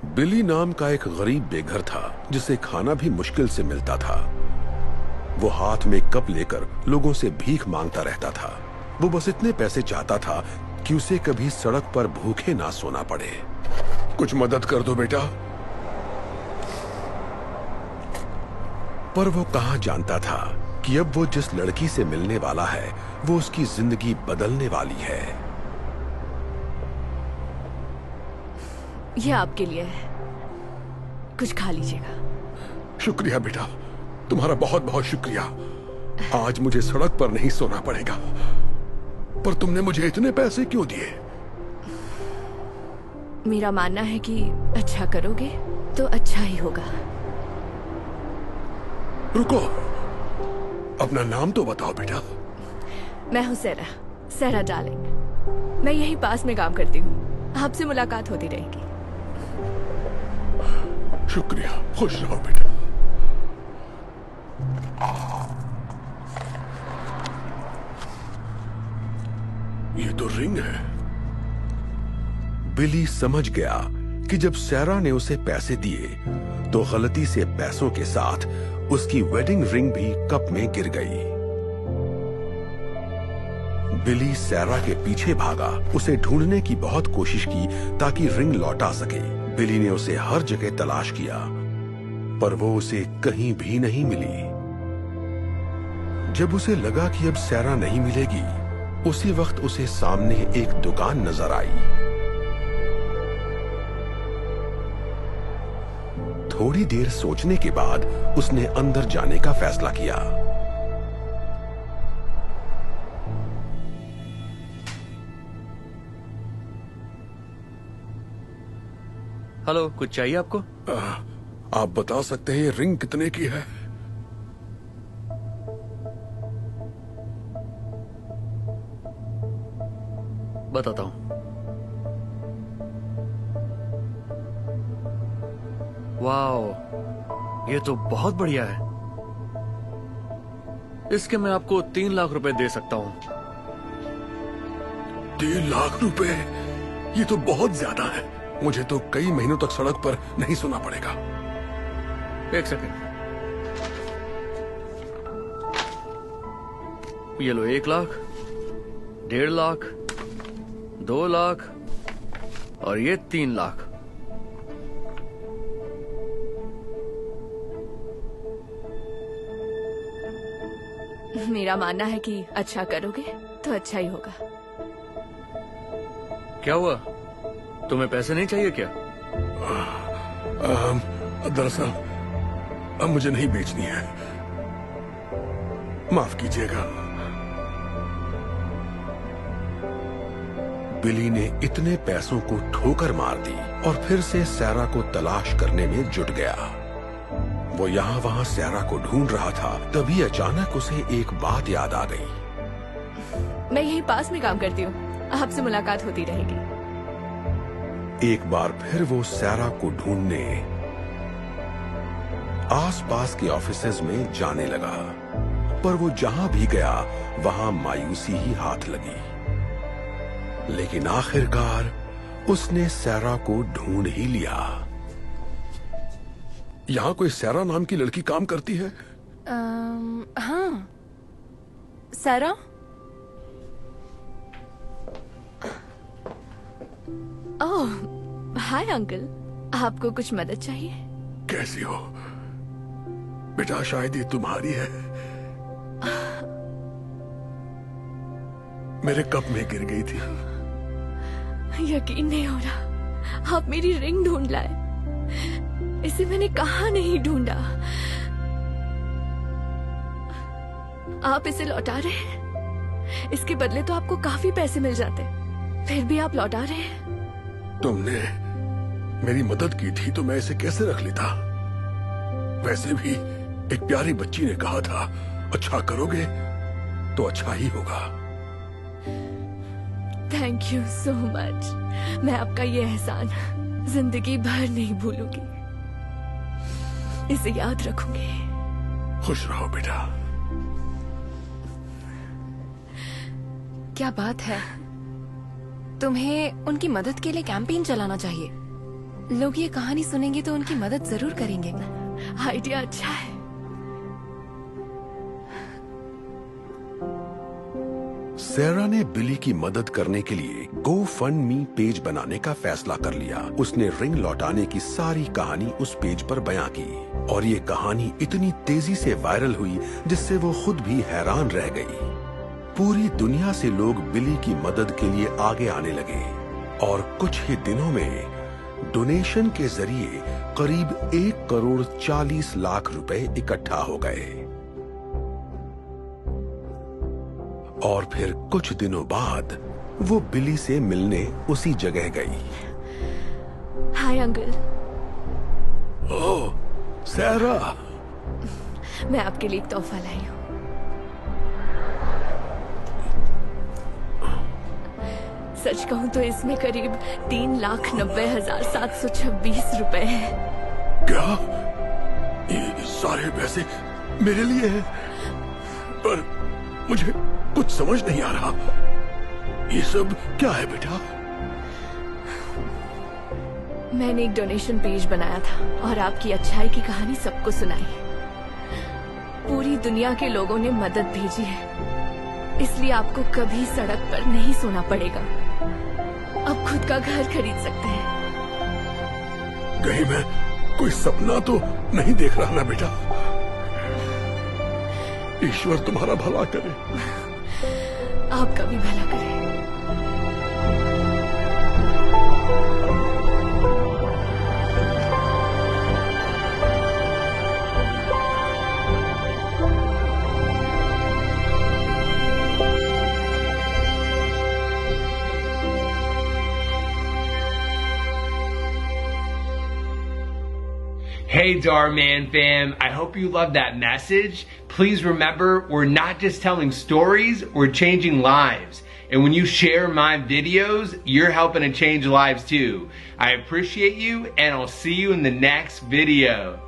बिली नाम का एक गरीब बेघर था जिसे खाना भी मुश्किल से मिलता था। वो हाथ में कप लेकर लोगों से भीख मांगता रहता था। वो बस इतने पैसे चाहता था कि उसे कभी सड़क पर भूखे ना सोना पड़े। कुछ मदद कर दो बेटा। पर वो कहां जानता था कि अब वो जिस लड़की से मिलने वाला है वो उसकी जिंदगी बदलने वाली है। ये आपके लिए है, कुछ खा लीजिएगा। शुक्रिया बेटा, तुम्हारा बहुत बहुत शुक्रिया। आज मुझे सड़क पर नहीं सोना पड़ेगा। पर तुमने मुझे इतने पैसे क्यों दिए? मेरा मानना है कि अच्छा करोगे तो अच्छा ही होगा। रुको, अपना नाम तो बताओ बेटा। मैं हूँ सेरा, सेरा डार्लिंग। मैं यहीं पास में काम करती हूँ, आपसे मुलाकात होती रहेगी। शुक्रिया, खुश रहो बेटा। ये तो रिंग है। बिली समझ गया कि जब सैरा ने उसे पैसे दिए तो गलती से पैसों के साथ उसकी वेडिंग रिंग भी कप में गिर गई। बिली सैरा के पीछे भागा, उसे ढूंढने की बहुत कोशिश की ताकि रिंग लौटा सके। बिली ने उसे हर जगह तलाश किया पर वो उसे कहीं भी नहीं मिली। जब उसे लगा कि अब सैरा नहीं मिलेगी, उसी वक्त उसे सामने एक दुकान नजर आई। थोड़ी देर सोचने के बाद उसने अंदर जाने का फैसला किया। हेलो, कुछ चाहिए आपको? आप बता सकते हैं ये रिंग कितने की है? बताता हूं। वाओ, ये तो बहुत बढ़िया है। इसके मैं आपको 3 लाख रुपए दे सकता हूं। 3 लाख रुपए? ये तो बहुत ज्यादा है। मुझे तो कई महीनों तक सड़क पर नहीं सोना पड़ेगा। एक सेकंड, ये लो 1 लाख, 1.5 लाख, 2 लाख और ये 3 लाख। मेरा मानना है कि अच्छा करोगे तो अच्छा ही होगा। क्या हुआ, तुम्हें पैसे नहीं चाहिए क्या? दरअसल अब मुझे नहीं बेचनी है, माफ कीजिएगा। बिली ने इतने पैसों को ठोकर मार दी और फिर से सैरा को तलाश करने में जुट गया। वो यहाँ वहाँ सैरा को ढूंढ रहा था, तभी अचानक उसे एक बात याद आ गई। मैं यहीं पास में काम करती हूँ, आपसे मुलाकात होती रहेगी। एक बार फिर वो सैरा को ढूंढने आसपास के ऑफिसेज में जाने लगा, पर वो जहां भी गया वहां मायूसी ही हाथ लगी। लेकिन आखिरकार उसने सैरा को ढूंढ ही लिया। यहां कोई सैरा नाम की लड़की काम करती है? हाँ, सेरा। ओह, हाय अंकल, आपको कुछ मदद चाहिए? कैसी हो बेटा? शायद ये तुम्हारी है। मेरे कप में गिर गई थी। यकीन नहीं हो रहा, आप मेरी रिंग ढूंढ लाए। इसे मैंने कहाँ नहीं ढूंढा। आप इसे लौटा रहे हैं? इसके बदले तो आपको काफी पैसे मिल जाते, फिर भी आप लौटा रहे हैं। तुमने मेरी मदद की थी तो मैं इसे कैसे रख लेता? वैसे भी एक प्यारी बच्ची ने कहा था, अच्छा करोगे तो अच्छा ही होगा। Thank you so much. मैं आपका ये एहसान जिंदगी भर नहीं भूलूंगी, इसे याद रखूंगी। खुश रहो बेटा। क्या बात है, तुम्हें उनकी मदद के लिए कैंपेन चलाना चाहिए। लोग ये कहानी सुनेंगे तो उनकी मदद जरूर करेंगे। आइडिया अच्छा है। सैरा ने बिली की मदद करने के लिए गो फंड मी पेज बनाने का फैसला कर लिया। उसने रिंग लौटाने की सारी कहानी उस पेज पर बयां की और ये कहानी इतनी तेजी से वायरल हुई जिससे वो खुद भी हैरान रह गई। पूरी दुनिया से लोग बिली की मदद के लिए आगे आने लगे और कुछ ही दिनों में डोनेशन के जरिए करीब 1,40,00,000 रुपए इकट्ठा हो गए। और फिर कुछ दिनों बाद वो बिली से मिलने उसी जगह गई। Hi uncle. ओह सैरा, मैं आपके लिए एक तोहफा लाई हूँ। सच कहूँ तो इसमें करीब 3,90,726 रुपए हैं। क्या ये सारे पैसे मेरे लिए हैं? पर मुझे कुछ समझ नहीं आ रहा। ये सब क्या है बेटा? मैंने एक डोनेशन पेज बनाया था और आपकी अच्छाई की कहानी सबको सुनाई। पूरी दुनिया के लोगों ने मदद भेजी है, इसलिए आपको कभी सड़क पर नहीं सोना पड़ेगा। अब खुद का घर खरीद सकते हैं। कहीं मैं कोई सपना तो नहीं देख रहा ना बेटा? ईश्वर तुम्हारा भला करे। आपका भी भला करे। Hey Dhar Mann fam, I hope you loved that message. Please remember, we're not just telling stories, we're changing lives. And when you share my videos, you're helping to change lives too. I appreciate you, and I'll see you in the next video.